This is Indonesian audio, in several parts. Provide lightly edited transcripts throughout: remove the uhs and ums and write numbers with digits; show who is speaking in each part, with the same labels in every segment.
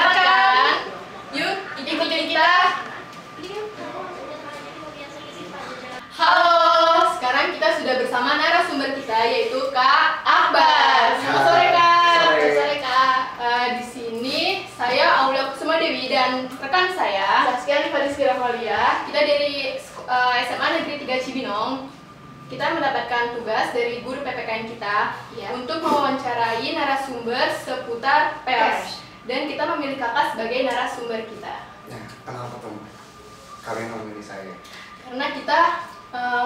Speaker 1: Penasaran? Yuk, ikutin kita. Halo, sekarang kita sudah bersama narasumber kita yaitu Kak Akbar. Selamat sore Kak.
Speaker 2: Sore.
Speaker 1: Sore Kak. Di sini saya Aulia Kusuma Dewi dan rekan saya Saskia Nifadiski Ramalia. Kita dari SMA Negeri 3 Cibinong. Kita mendapatkan tugas dari guru PPKN kita untuk mewawancarai narasumber seputar pers. Dan kita memilih kakak sebagai narasumber kita.
Speaker 2: Nah, kenapa tuh kalian memilih saya?
Speaker 1: Karena kita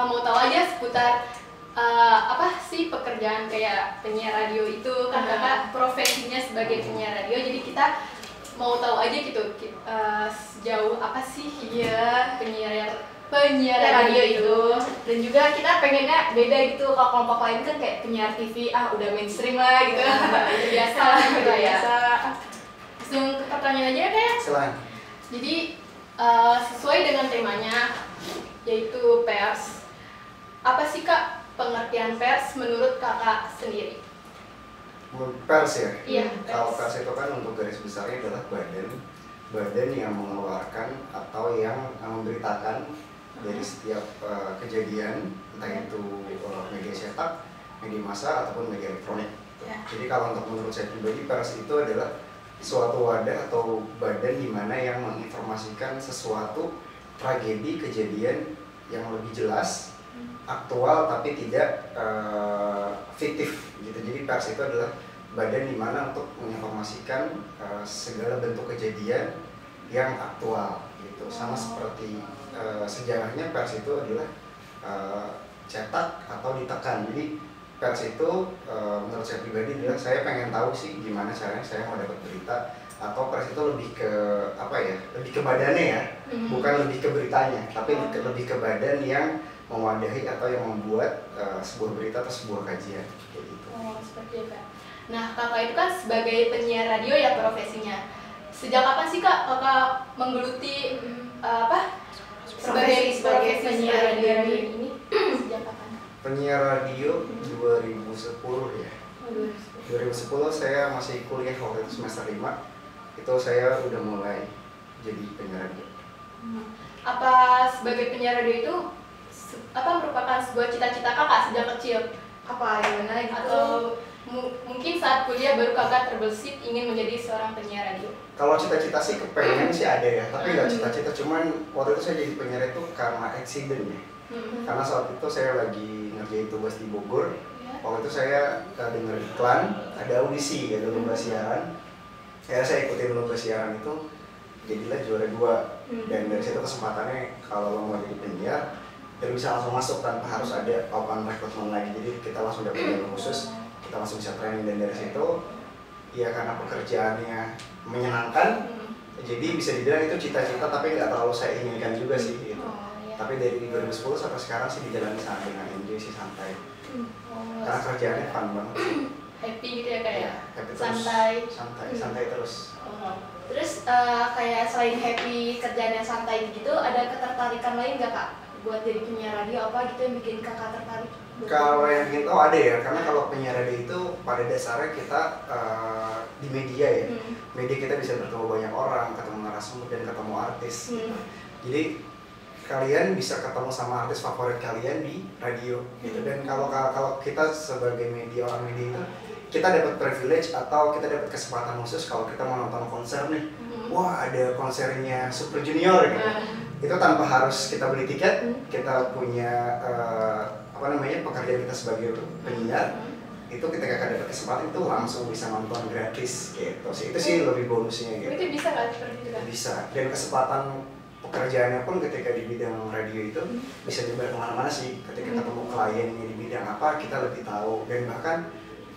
Speaker 1: mau tahu aja seputar apa sih pekerjaan kayak penyiar radio itu kan kakak profesinya sebagai penyiar radio, jadi kita mau tahu aja gitu sejauh apa sih penyiar radio itu.
Speaker 3: Dan juga kita pengennya beda gitu. Kalau kelompok lain kan kayak penyiar TV udah mainstream lah gitu.
Speaker 1: Udah biasa gitu ya. Langsung ke pertanyaan aja kayak.
Speaker 2: Selain
Speaker 1: Jadi sesuai dengan temanya yaitu pers. Apa sih Kak pengertian pers menurut kakak sendiri?
Speaker 2: pers ya?
Speaker 1: Iya,
Speaker 2: Kalau
Speaker 1: pers.
Speaker 2: pers itu kan untuk garis besarnya adalah badan yang mengeluarkan atau yang memberitakan dari setiap kejadian, entah itu media cetak, media massa ataupun media elektronik.
Speaker 1: Ya.
Speaker 2: Jadi kalau untuk menurut saya pribadi, pers itu adalah suatu wadah atau badan di mana yang menginformasikan sesuatu tragedi, kejadian yang lebih jelas, aktual tapi tidak fiktif gitu. Jadi pers itu adalah badan di mana untuk menginformasikan segala bentuk kejadian yang aktual gitu. Sama seperti sejarahnya, pers itu adalah cetak atau ditekan. Jadi pers itu menurut saya pribadi adalah saya pengen tahu sih gimana caranya saya mau dapat berita, atau pers itu lebih ke apa ya, lebih ke badannya ya, bukan lebih ke beritanya, tapi lebih ke badan yang mewadahi atau yang membuat sebuah berita atau sebuah kajian kayak gitu.
Speaker 1: Oh, seperti itu Kak. Nah, kakak itu kan sebagai penyiar radio ya profesinya. Sejak kapan sih Kak kakak menggeluti sebagai penyiar radio ini? Sejak kapan?
Speaker 2: Penyiar radio 2010 ya. 2010 saya masih kuliah waktu itu semester 5. Itu saya udah mulai jadi penyiar radio.
Speaker 1: Apa sebagai penyiar radio itu merupakan sebuah cita-cita kakak sejak kecil?
Speaker 3: Apa gimana gitu?
Speaker 1: Atau mungkin saat kuliah baru kakak terbesit ingin menjadi seorang penyiar radio?
Speaker 2: Kalau cita-cita sih kepengen sih ada ya, tapi nggak cita-cita. Cuman waktu itu saya jadi penyiar itu karena accident ya. Karena saat itu saya lagi ngerjain tugas di Bogor. Waktu itu saya dengar iklan, ada audisi, ada lomba siaran. Saya ikutin lomba siaran itu, jadilah juara 2. Dan dari situ kesempatannya kalau lo mau jadi penyiar, dan bisa langsung masuk tanpa harus ada open rekrutmen lagi. Jadi kita langsung dapat jalur khusus, kita langsung bisa training. Dan dari situ, ya karena pekerjaannya menyenangkan, jadi bisa dibilang itu cita-cita tapi nggak terlalu saya inginkan juga sih gitu. Tapi dari 2010 sampai sekarang sih dijalani sangat dengan enjoy sih, santai. Karena kerjaannya fun banget.
Speaker 1: Happy gitu ya kayak
Speaker 2: Happy terus, santai terus.
Speaker 3: Terus kayak selain happy kerjaan yang santai gitu, ada ketertarikan lain nggak Kak buat jadi penyiar radio, apa gitu yang bikin kakak tertarik?
Speaker 2: Kalau yang bikin tahu ada ya, karena kalau penyiar radio itu pada dasarnya kita di media ya. Media kita bisa bertemu banyak orang, ketemu narasumber dan ketemu artis. Jadi kalian bisa ketemu sama artis favorit kalian di radio gitu. Dan kalau kita sebagai media, orang media itu kita dapat privilege atau kita dapat kesempatan khusus kalau kita mau nonton konser nih. Wah, ada konsernya Super Junior gitu. Itu tanpa harus kita beli tiket, kita punya pekerjaan kita sebagai penyiar. Itu ketika kita dapat kesempatan itu langsung bisa nonton gratis gitu sih. Itu sih lebih bonusnya gitu.
Speaker 1: Itu bisa nggak seperti itu Kak?
Speaker 2: Bisa. Dan kesempatan pekerjaannya pun ketika di bidang radio itu bisa nyebar kemana-mana sih. Ketika ketemu kliennya di bidang apa, kita lebih tahu. Dan bahkan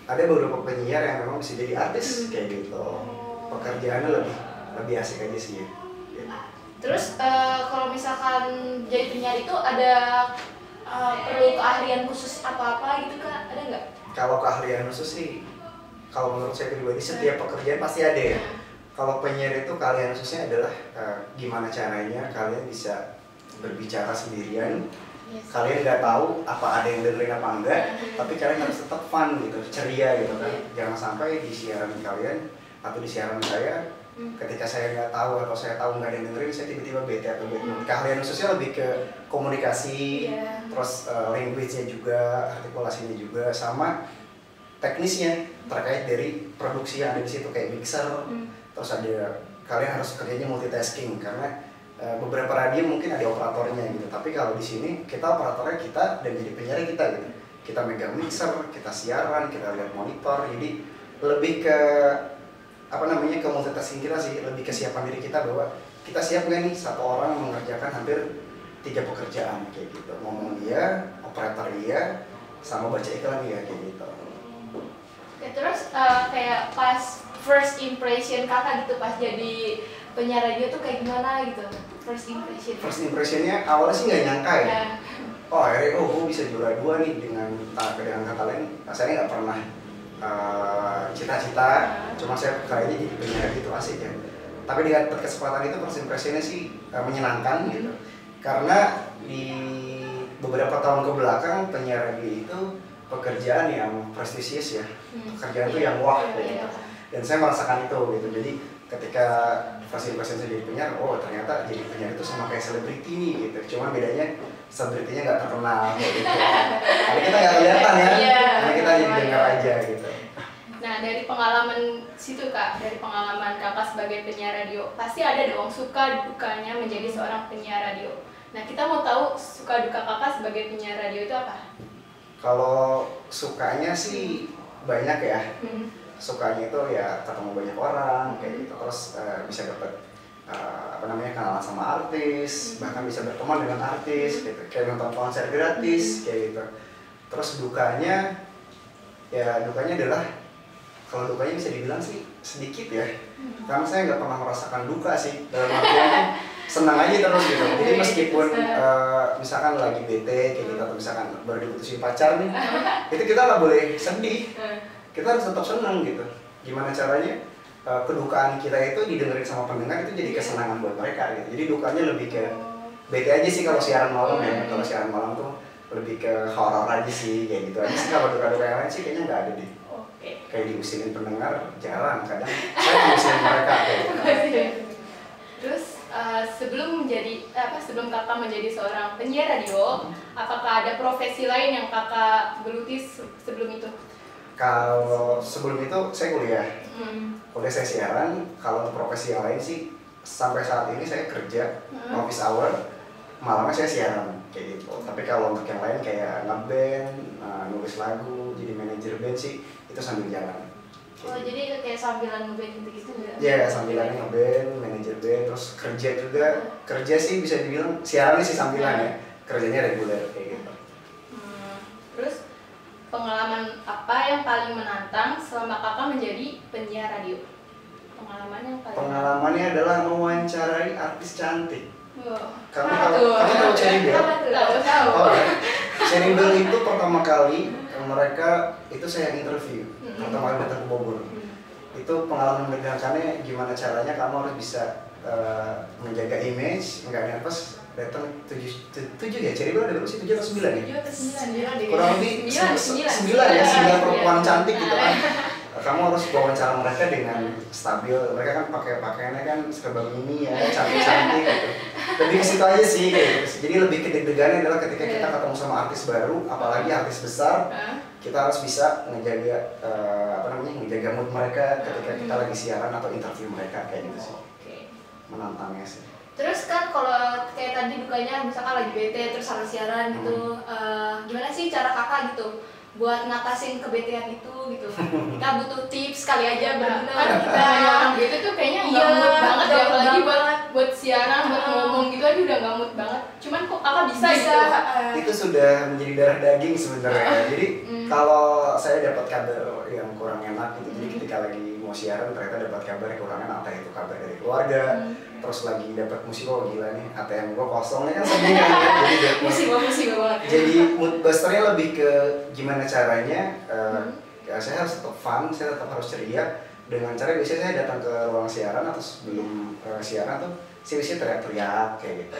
Speaker 2: ada beberapa penyiar yang memang bisa jadi artis kayak gitu. Pekerjaannya lebih asik aja sih ya.
Speaker 3: Terus kalau misalkan jadi penyiar itu ada perlu keahlian khusus apa-apa gitu Kak? Ada nggak?
Speaker 2: Kalau keahlian khusus sih, kalau menurut saya pribadi setiap pekerjaan pasti ada ya. Kalau penyiar itu keahlian khususnya adalah gimana caranya kalian bisa berbicara sendirian. Kalian nggak tahu apa ada yang dengerin apa enggak, tapi kalian harus tetap fun gitu, ceria gitu kan. Jangan sampai di siaran kalian atau di siaran saya Ketika saya nggak tahu atau saya tahu nggak ada yang dengerin, saya tiba-tiba bete atau bad mood. Keahlian khususnya lebih ke komunikasi, terus language-nya juga, artikulasinya juga, sama teknisnya terkait dari produksi yang ada di situ kayak mixer. Terus ada kalian harus kerjanya multitasking karena beberapa radio mungkin ada operatornya gitu. Tapi kalau di sini kita operatornya kita dan jadi penyiar kita gitu. Kita megang mixer, kita siaran, kita lihat monitor. Jadi lebih ke apa namanya ke multitasking kita sih, lebih kesiapan diri kita bahwa kita siap nggak nih satu orang mengerjakan hampir 3 pekerjaan kayak gitu, ngomong dia, operator dia, sama baca iklan dia kayak gitu.
Speaker 3: Oke, terus kayak pas first impression kakak gitu pas jadi penyiar radio tuh kayak gimana gitu? First
Speaker 2: impressionnya awalnya sih nggak nyangka ya. Oh akhirnya gue bisa juara 2 nih dengan kata lain, saya nggak pernah cita-cita, cuma saya kayaknya jadi penyiar gitu asik ya. Tapi di kesempatan itu first impressionnya sih menyenangkan gitu, karena di beberapa tahun ke belakang penyiar radio itu pekerjaan yang prestisius ya, pekerjaan itu yang wah gitu. Dan saya merasakan itu gitu. Jadi ketika first impression saya jadi penyiar, oh ternyata jadi penyiar itu sama kayak selebriti nih gitu. Cuma bedanya selebritinya nggak terkenal gitu. Karena kita nggak kelihatan ya, karena kita jadi dengar aja gitu.
Speaker 1: Nah dari pengalaman situ kak, dari pengalaman kakak sebagai penyiar radio, pasti ada dong suka dukanya menjadi seorang penyiar radio. Nah kita mau tahu suka duka kakak sebagai penyiar radio itu apa?
Speaker 2: Kalau sukanya sih banyak ya. Sukanya itu ya ketemu banyak orang kayak gitu, terus bisa dapat kenalan sama artis, bahkan bisa berteman dengan artis gitu, kayak nonton konser gratis kayak gitu. Terus dukanya adalah, kalau dukanya bisa dibilang sih sedikit ya, karena saya nggak pernah merasakan duka sih, dalam artian senang aja terus gitu. Jadi meskipun misalkan lagi bete kayak gitu, atau misalkan baru diputusin pacar nih, itu kita nggak boleh sedih, kita harus tetap senang gitu. Gimana caranya kedukaan kita itu didengerin sama pendengar, itu jadi kesenangan buat mereka gitu. Jadi dukanya lebih ke bete aja sih kalau siaran malam ya. Kalau siaran malam tuh lebih ke horor aja sih kayak gitu aja sih. Kalau duka-duka yang lain sih kayaknya nggak ada deh. Kayak diusinin pendengar jarang, kadang saya diusinin mereka kayak gitu.
Speaker 1: Terus sebelum kakak menjadi seorang penyiar radio, apakah ada profesi lain yang kakak geluti sebelum itu?
Speaker 2: Kalau sebelum itu saya kuliah saya siaran. Kalau untuk profesi yang lain sih sampai saat ini saya kerja office hour, malamnya saya siaran kayak gitu. Tapi kalau untuk yang lain kayak nge-band, nulis lagu, jadi manajer band sih itu sambil jalan.
Speaker 3: Jadi kayak sambilan nge-band gitu ya?
Speaker 2: Iya, sambilan nge-band, manajer band, terus kerja juga. Kerja sih bisa dibilang siaran sih sambilan ya, kerjanya reguler kayak gitu.
Speaker 1: Terus pengalaman apa yang paling menantang selama kakak menjadi penyiar radio?
Speaker 2: Pengalamannya adalah mewawancarai artis cantik. Kamu tahu Cherry Bell?
Speaker 1: Tahu.
Speaker 2: Oh, ya. Cherry Bell itu pertama kali mereka itu saya interview, pertama kali datang ke Bogor. Itu pengalaman menegangkannya gimana caranya kamu harus bisa menjaga image, nggak nervous. Datang 7 ya, Cherry Bell ada berapa sih? 7 atau 9 ya?
Speaker 1: 7 atau 9 deh.
Speaker 2: Kurang lebih 9 ya, 9 perempuan cantik gitu kan. Kamu harus wawancara mereka dengan stabil. Mereka kan pakai pakaiannya kan serba mini ya, cantik-cantik gitu. Lebih ke situ aja sih gitu. Jadi lebih kedeg-degannya adalah ketika kita ketemu sama artis baru, apalagi artis besar, kita harus bisa ngejaga ngejaga mood mereka ketika kita lagi siaran atau interview mereka kayak gitu sih. Menantangnya sih.
Speaker 3: Terus kan kalau kayak tadi dukanya misalkan lagi bete terus harus siaran gitu, gimana sih cara kakak gitu buat ngatasin kebetean itu gitu? Kita butuh tips kali aja berguna.
Speaker 1: Kan kita orang bete tuh kayaknya nggak mood banget ya, apalagi buat siaran, buat ngomong gitu aja udah nggak mood banget. Cuman kok kakak bisa gitu?
Speaker 2: Itu sudah menjadi darah daging sebenarnya. Jadi kalau saya dapat kabar yang kurang enak gitu, jadi ketika lagi mau siaran ternyata dapat kabar yang kurang enak, entah itu kabar dari keluarga, terus lagi dapat musibah, gila nih ATM gua kosong nih kan sedih kan. Jadi
Speaker 1: musibah banget.
Speaker 2: Jadi mood busternya lebih ke gimana caranya saya harus tetap fun, saya tetap harus ceria dengan cara biasanya saya datang ke ruang siaran atau sebelum siaran tuh saya biasanya teriak-teriak kayak gitu.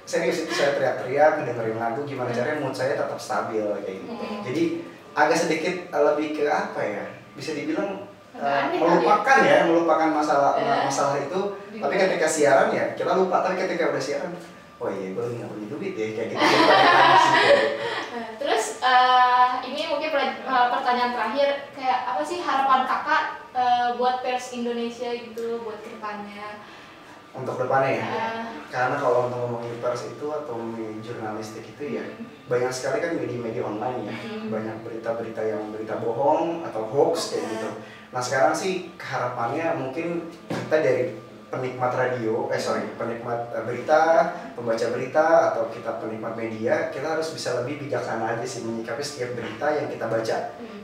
Speaker 2: Serius itu saya teriak-teriak, dengerin lagu, gimana caranya mood saya tetap stabil kayak gitu. Jadi agak sedikit lebih ke apa ya? Bisa dibilang melupakan masalah itu. Tapi ketika siaran ya kita lupa, tapi ketika udah siaran, oh iya gue lagi nggak punya duit ya, kayak gitu.
Speaker 3: Terus ini mungkin pertanyaan terakhir, kayak apa sih harapan kakak buat pers Indonesia gitu buat kedepannya?
Speaker 2: Untuk depannya ya, karena kalau untuk ngomongin pers itu atau jurnalistik itu ya banyak sekali kan media-media online ya, banyak berita-berita yang berita bohong atau hoax kayak gitu. Nah sekarang sih harapannya mungkin kita dari penikmat penikmat berita, pembaca berita, atau kita penikmat media, kita harus bisa lebih bijaksana aja sih menyikapi setiap berita yang kita baca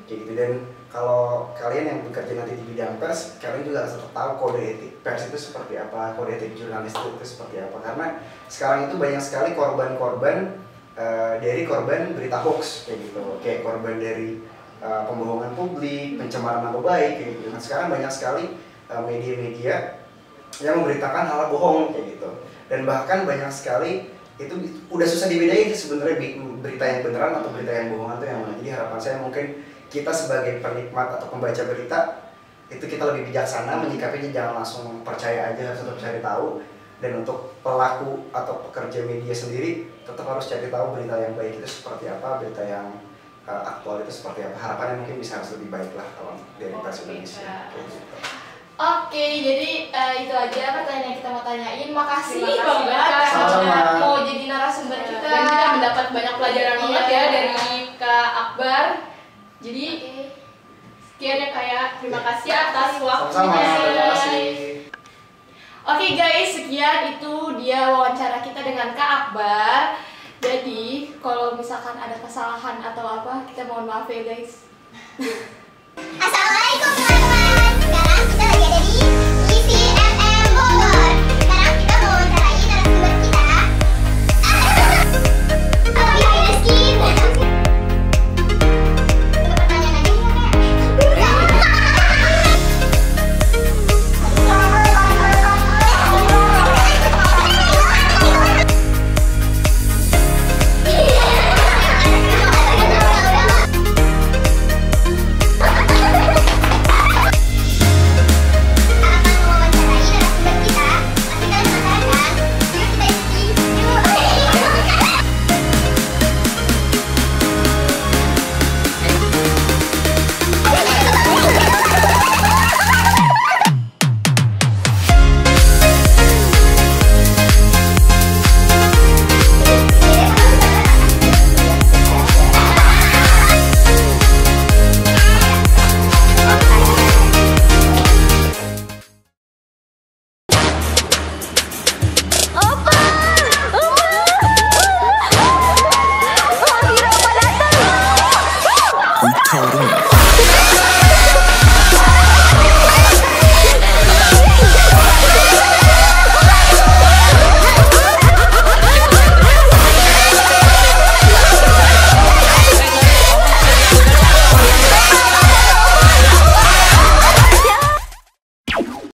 Speaker 2: kayak gitu. Dan kalau kalian yang bekerja nanti di bidang pers, kalian juga harus tahu kode etik pers itu seperti apa, kode etik jurnalis itu seperti apa, karena sekarang itu banyak sekali korban-korban dari korban berita hoax kayak gitu, kayak korban dari pembohongan publik, pencemaran nama baik kayak gitu. Nah sekarang banyak sekali media-media yang memberitakan hal bohong kayak gitu, dan bahkan banyak sekali itu udah susah dibedain sih sebenarnya berita yang beneran atau berita yang bohongan itu yang mana. Jadi harapan saya mungkin kita sebagai penikmat atau pembaca berita itu kita lebih bijaksana menyikapinya, jangan langsung percaya aja, harus tetap cari tahu. Dan untuk pelaku atau pekerja media sendiri tetap harus cari tahu berita yang baik itu seperti apa, berita yang aktual itu seperti apa. Harapannya mungkin bisa harus lebih baik lah kalau dari pers Indonesia kayak gitu.
Speaker 3: Oke, jadi itu aja pertanyaan yang kita mau tanyain. Makasih
Speaker 1: banget
Speaker 3: karena mau jadi narasumber kita.
Speaker 1: Dan kita mendapat banyak pelajaran banget ya dari Kak Akbar. Jadi sekian ya Kak ya. Terima kasih atas waktunya.
Speaker 2: Terima kasih.
Speaker 3: Oke guys, sekian itu dia wawancara kita dengan Kak Akbar. Jadi kalau misalkan ada kesalahan atau apa, kita mohon maaf ya guys.
Speaker 4: Assalamualaikum teman-teman. Sekarang kita lagi ada di ICFM Bogor. Sekarang kita mau wawancarai narasumber kita. Behind the skin. Untuk pertanyaan aja
Speaker 5: Told him.